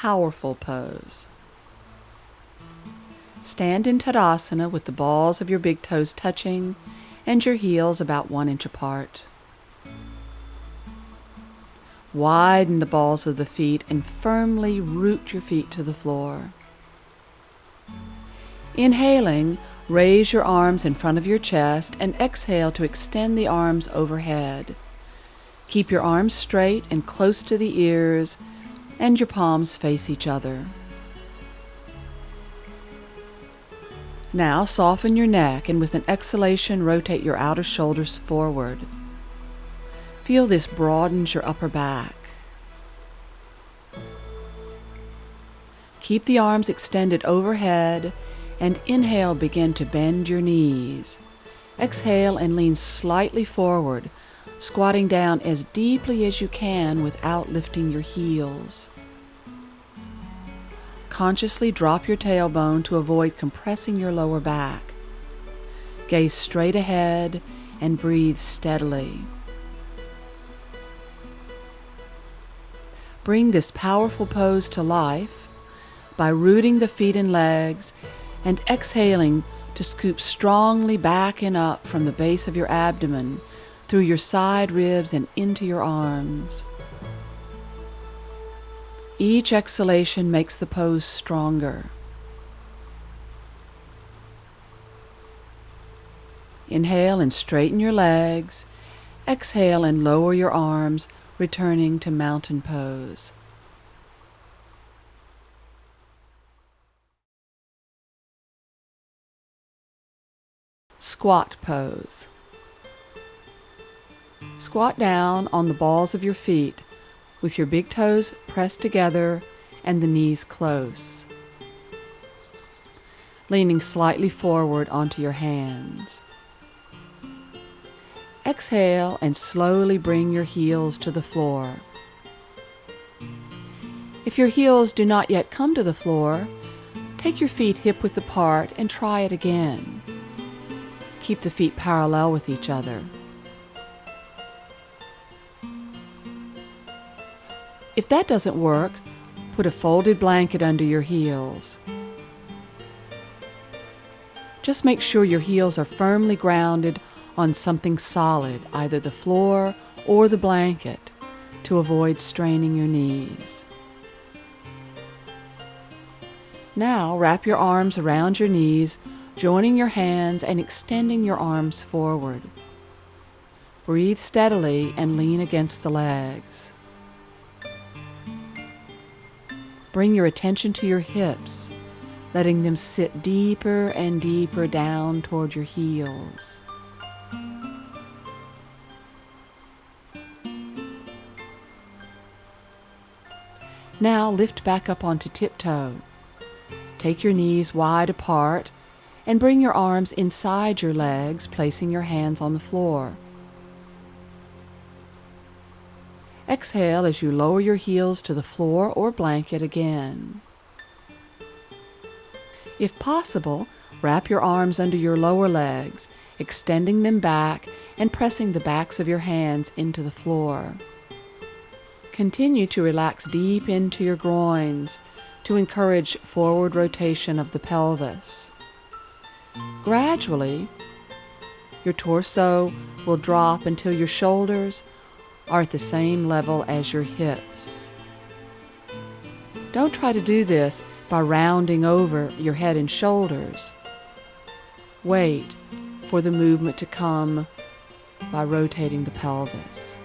powerful pose. Stand in Tadasana with the balls of your big toes touching and your heels about 1 inch apart. Widen the balls of the feet and firmly root your feet to the floor. Inhaling, raise your arms in front of your chest and exhale to extend the arms overhead. Keep your arms straight and close to the ears, and your palms face each other. Now soften your neck, and with an exhalation, rotate your outer shoulders forward. Feel this broadens your upper back. Keep the arms extended overhead, and inhale, begin to bend your knees. Exhale and lean slightly forward, squatting down as deeply as you can without lifting your heels. Consciously drop your tailbone to avoid compressing your lower back. Gaze straight ahead and breathe steadily. Bring this powerful pose to life by rooting the feet and legs and exhaling to scoop strongly back and up from the base of your abdomen through your side ribs and into your arms. Each exhalation makes the pose stronger. Inhale and straighten your legs. Exhale and lower your arms, returning to mountain pose. Squat pose. Squat down on the balls of your feet with your big toes pressed together and the knees close. Leaning slightly forward onto your hands. Exhale and slowly bring your heels to the floor. If your heels do not yet come to the floor, take your feet hip-width apart and try it again. Keep the feet parallel with each other. If that doesn't work, put a folded blanket under your heels. Just make sure your heels are firmly grounded on something solid, either the floor or the blanket, to avoid straining your knees. Now wrap your arms around your knees, joining your hands and extending your arms forward. Breathe steadily and lean against the legs. Bring your attention to your hips, letting them sit deeper and deeper down toward your heels. Now lift back up onto tiptoe. Take your knees wide apart and bring your arms inside your legs, placing your hands on the floor. Exhale as you lower your heels to the floor or blanket again. If possible, wrap your arms under your lower legs, extending them back and pressing the backs of your hands into the floor. Continue to relax deep into your groins to encourage forward rotation of the pelvis. Gradually, your torso will drop until your shoulders are at the same level as your hips. Don't try to do this by rounding over your head and shoulders. Wait for the movement to come by rotating the pelvis.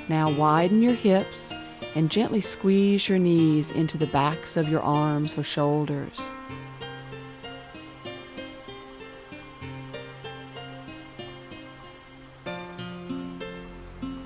Now widen your hips and gently squeeze your knees into the backs of your arms or shoulders.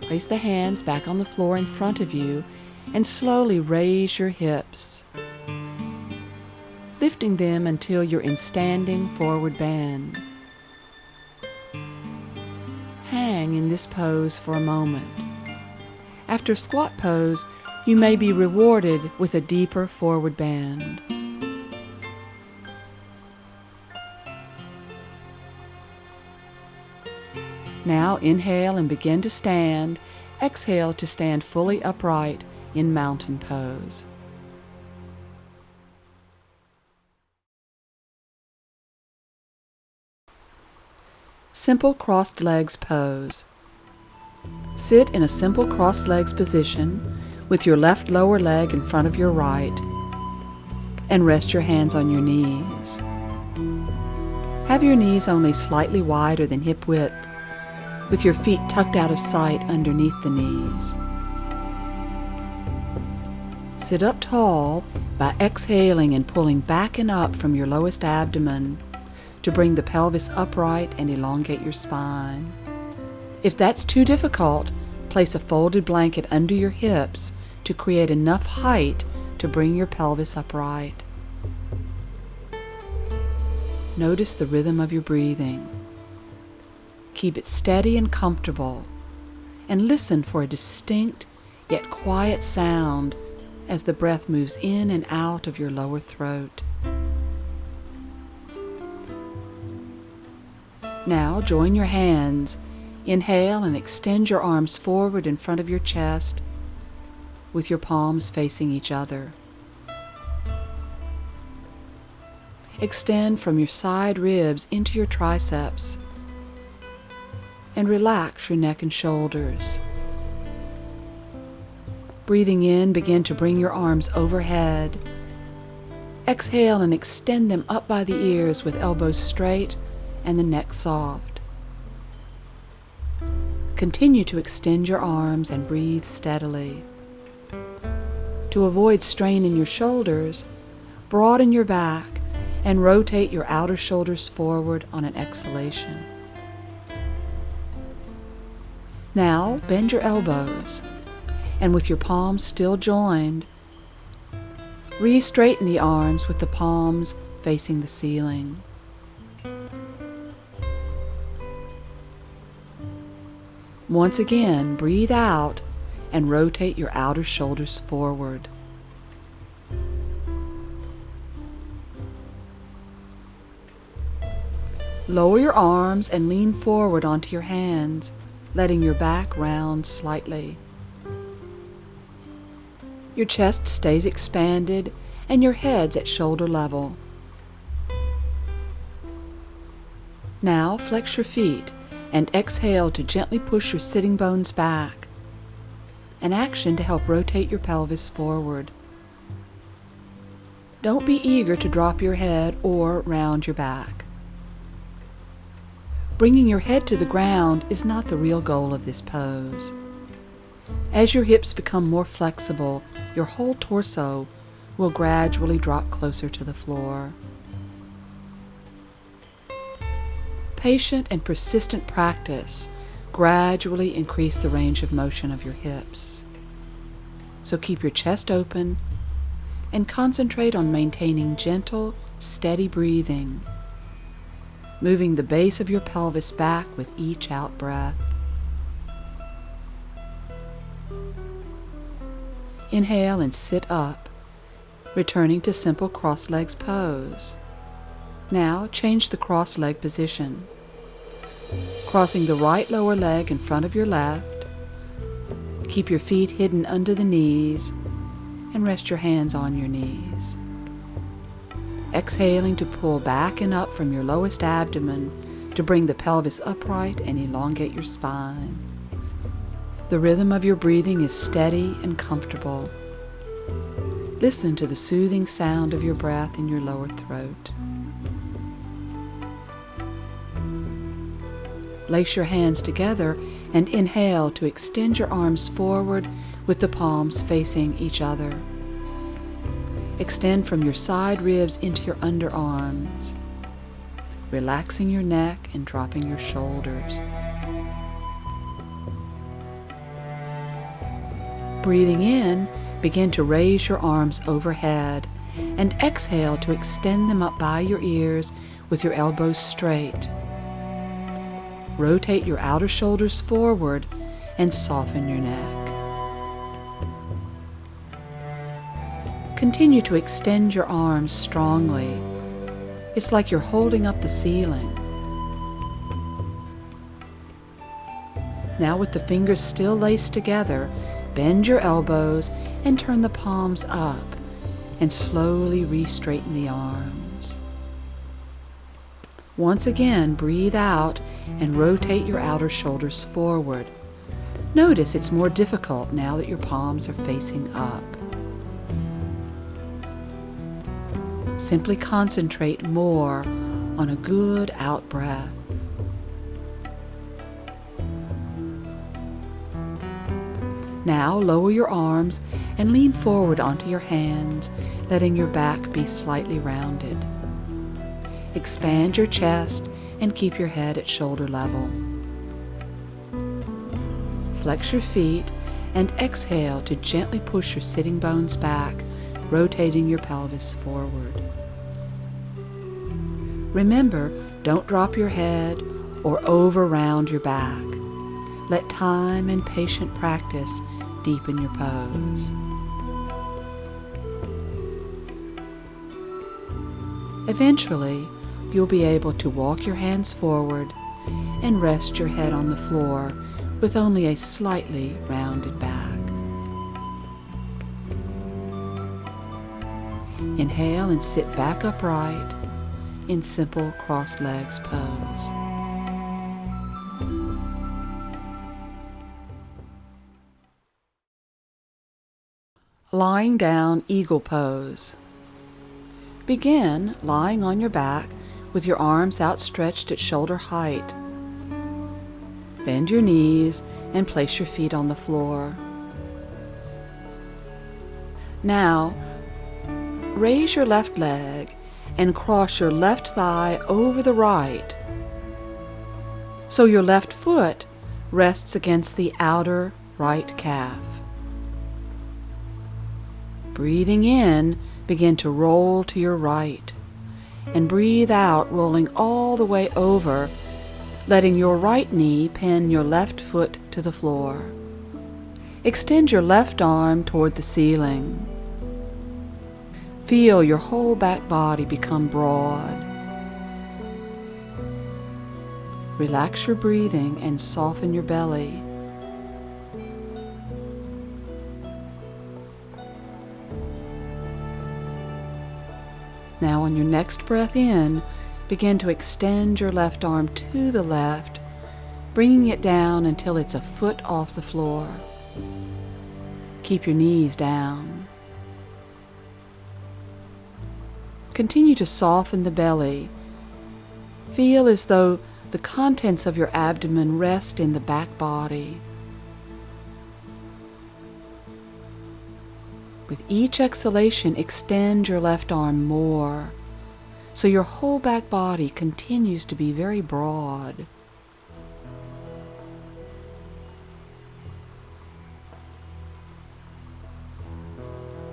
Place the hands back on the floor in front of you and slowly raise your hips, lifting them until you're in standing forward bend. Hang in this pose for a moment. After squat pose, you may be rewarded with a deeper forward bend. Now inhale and begin to stand. Exhale to stand fully upright in mountain pose. Simple crossed legs pose. Sit in a simple crossed legs position with your left lower leg in front of your right, and rest your hands on your knees. Have your knees only slightly wider than hip width, with your feet tucked out of sight underneath the knees. Sit up tall by exhaling and pulling back and up from your lowest abdomen to bring the pelvis upright and elongate your spine. If that's too difficult, place a folded blanket under your hips to create enough height to bring your pelvis upright. Notice the rhythm of your breathing. Keep it steady and comfortable, and listen for a distinct yet quiet sound as the breath moves in and out of your lower throat. Now join your hands. Inhale and extend your arms forward in front of your chest with your palms facing each other. Extend from your side ribs into your triceps and relax your neck and shoulders. Breathing in, begin to bring your arms overhead. Exhale and extend them up by the ears with elbows straight and the neck soft. Continue to extend your arms and breathe steadily. To avoid strain in your shoulders, broaden your back and rotate your outer shoulders forward on an exhalation. Now bend your elbows, and with your palms still joined, re-straighten the arms with the palms facing the ceiling. Once again, breathe out and rotate your outer shoulders forward. Lower your arms and lean forward onto your hands, letting your back round slightly. Your chest stays expanded and your head's at shoulder level. Now flex your feet and exhale to gently push your sitting bones back, an action to help rotate your pelvis forward. Don't be eager to drop your head or round your back. Bringing your head to the ground is not the real goal of this pose. As your hips become more flexible, your whole torso will gradually drop closer to the floor. Patient and persistent practice gradually increase the range of motion of your hips. So keep your chest open and concentrate on maintaining gentle, steady breathing, moving the base of your pelvis back with each out breath. Inhale and sit up, returning to simple cross legs pose. Now change the cross leg position, crossing the right lower leg in front of your left. Keep your feet hidden under the knees and rest your hands on your knees. Exhaling to pull back and up from your lowest abdomen to bring the pelvis upright and elongate your spine. The rhythm of your breathing is steady and comfortable. Listen to the soothing sound of your breath in your lower throat. Lace your hands together and inhale to extend your arms forward with the palms facing each other. Extend from your side ribs into your underarms, relaxing your neck and dropping your shoulders. Breathing in, begin to raise your arms overhead and exhale to extend them up by your ears with your elbows straight. Rotate your outer shoulders forward and soften your neck. Continue to extend your arms strongly. It's like you're holding up the ceiling. Now with the fingers still laced together, bend your elbows and turn the palms up and slowly re-straighten the arms. Once again, breathe out and rotate your outer shoulders forward. Notice it's more difficult now that your palms are facing up. Simply concentrate more on a good out breath. Now lower your arms and lean forward onto your hands, letting your back be slightly rounded. Expand your chest and keep your head at shoulder level. Flex your feet and exhale to gently push your sitting bones back, rotating your pelvis forward. Remember, don't drop your head or over-round your back. Let time and patient practice deepen your pose. Eventually, you'll be able to walk your hands forward and rest your head on the floor with only a slightly rounded back. Inhale and sit back upright in simple crossed legs pose. Lying down eagle pose. Begin lying on your back with your arms outstretched at shoulder height. Bend your knees and place your feet on the floor. Now, raise your left leg and cross your left thigh over the right, so your left foot rests against the outer right calf. Breathing in, begin to roll to your right, and breathe out, rolling all the way over, letting your right knee pin your left foot to the floor. Extend your left arm toward the ceiling. Feel your whole back body become broad. Relax your breathing and soften your belly. Now on your next breath in, begin to extend your left arm to the left, bringing it down until it's a foot off the floor. Keep your knees down. Continue to soften the belly. Feel as though the contents of your abdomen rest in the back body. With each exhalation, extend your left arm more, so your whole back body continues to be very broad.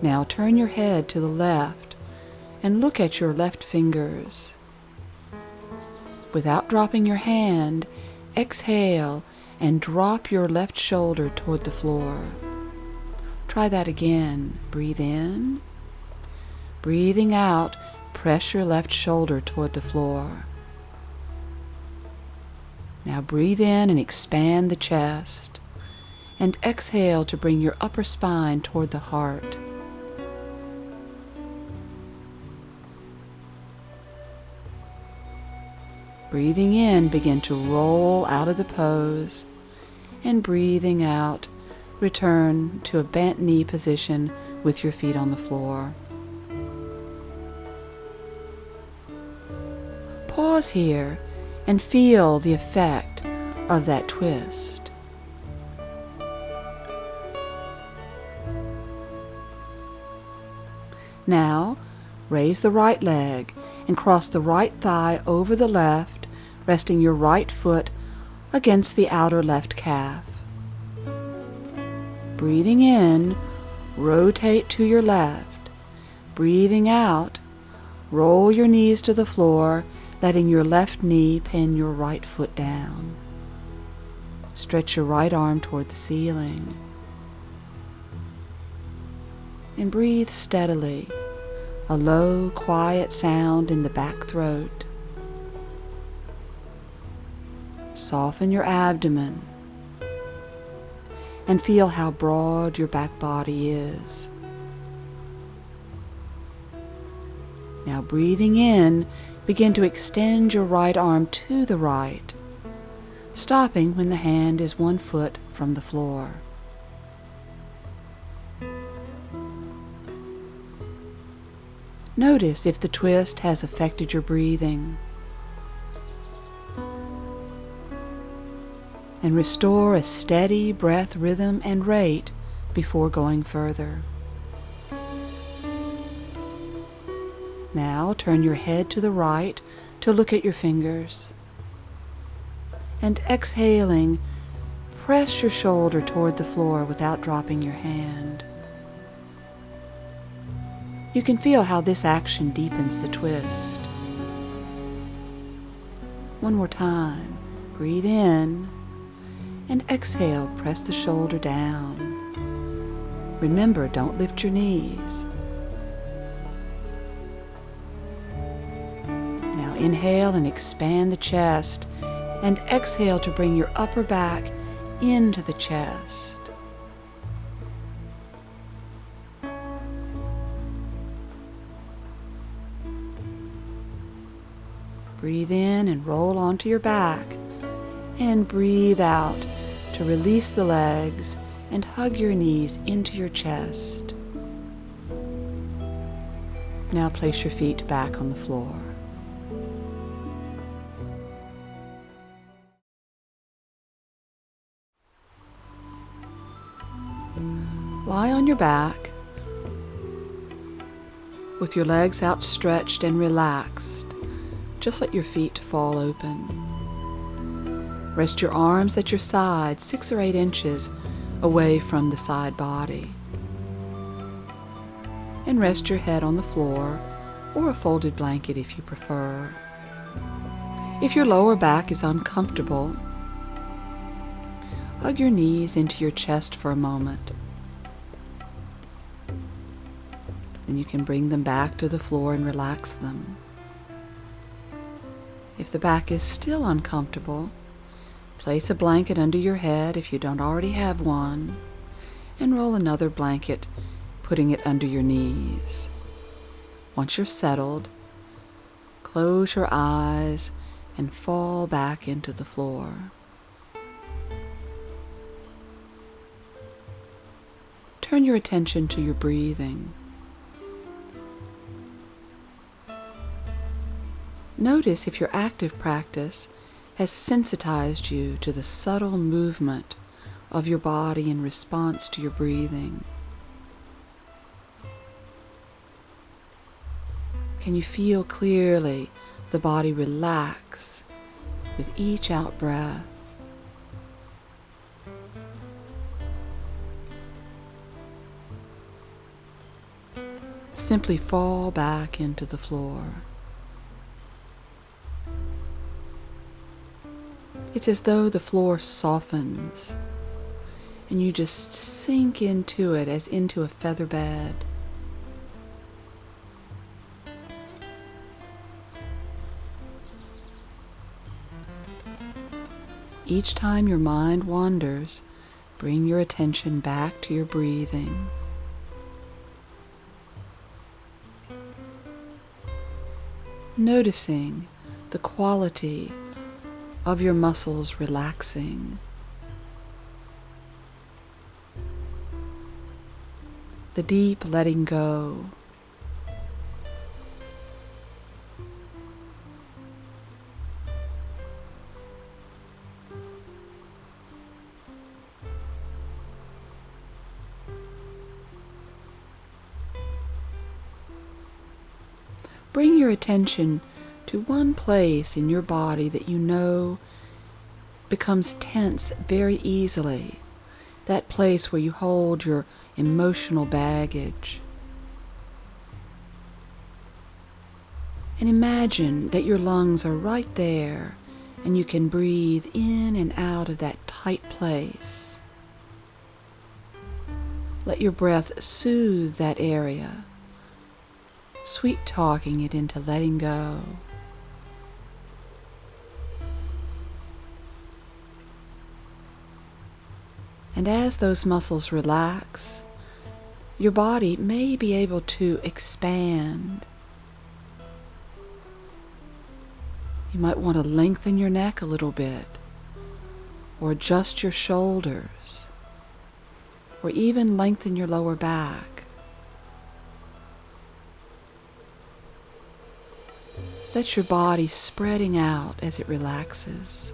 Now turn your head to the left and look at your left fingers. Without dropping your hand, exhale and drop your left shoulder toward the floor. Try that again. Breathe in. Breathing out, press your left shoulder toward the floor. Now breathe in and expand the chest, and exhale to bring your upper spine toward the heart. Breathing in, begin to roll out of the pose, and breathing out, return to a bent knee position with your feet on the floor. Pause here and feel the effect of that twist. Now, raise the right leg and cross the right thigh over the left, resting your right foot against the outer left calf. Breathing in, rotate to your left. Breathing out, roll your knees to the floor, letting your left knee pin your right foot down. Stretch your right arm toward the ceiling. And breathe steadily, a low, quiet sound in the back throat. Soften your abdomen. and feel how broad your back body is. Now breathing in, begin to extend your right arm to the right, stopping when the hand is 1 foot from the floor. Notice if the twist has affected your breathing, and restore a steady breath rhythm and rate before going further. Now turn your head to the right to look at your fingers, and exhaling, press your shoulder toward the floor without dropping your hand. You can feel how this action deepens the twist. One more time. Breathe in, and exhale, press the shoulder down. Remember, don't lift your knees. Now inhale and expand the chest, and exhale to bring your upper back into the chest. Breathe in and roll onto your back, and breathe out to release the legs and hug your knees into your chest. Now place your feet back on the floor. Lie on your back with your legs outstretched and relaxed. Just let your feet fall open. Rest your arms at your sides 6 or 8 inches away from the side body. And rest your head on the floor or a folded blanket if you prefer. If your lower back is uncomfortable, hug your knees into your chest for a moment. Then you can bring them back to the floor and relax them. If the back is still uncomfortable, place a blanket under your head if you don't already have one, and roll another blanket, putting it under your knees. Once you're settled, close your eyes and fall back into the floor. Turn your attention to your breathing. Notice if your active practice has sensitized you to the subtle movement of your body in response to your breathing. Can you feel clearly the body relax with each out breath? Simply fall back into the floor. It's as though the floor softens and you just sink into it as into a feather bed. Each time your mind wanders, bring your attention back to your breathing. Noticing the quality of your muscles relaxing, the deep letting go, bring your attention to one place in your body that you know becomes tense very easily, that place where you hold your emotional baggage. And imagine that your lungs are right there and you can breathe in and out of that tight place. Let your breath soothe that area, sweet-talking it into letting go. And as those muscles relax, your body may be able to expand. You might want to lengthen your neck a little bit, or adjust your shoulders, or even lengthen your lower back. That's your body spreading out as it relaxes.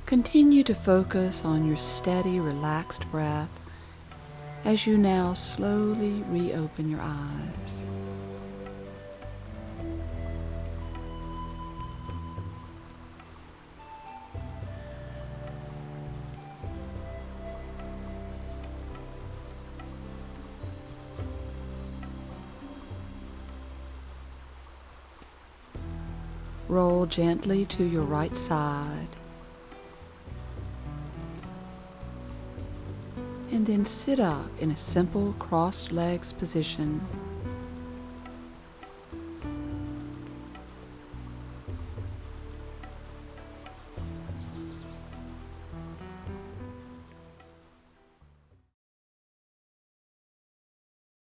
Continue to focus on your steady, relaxed breath as you now slowly reopen your eyes. Roll gently to your right side. And then sit up in a simple crossed legs position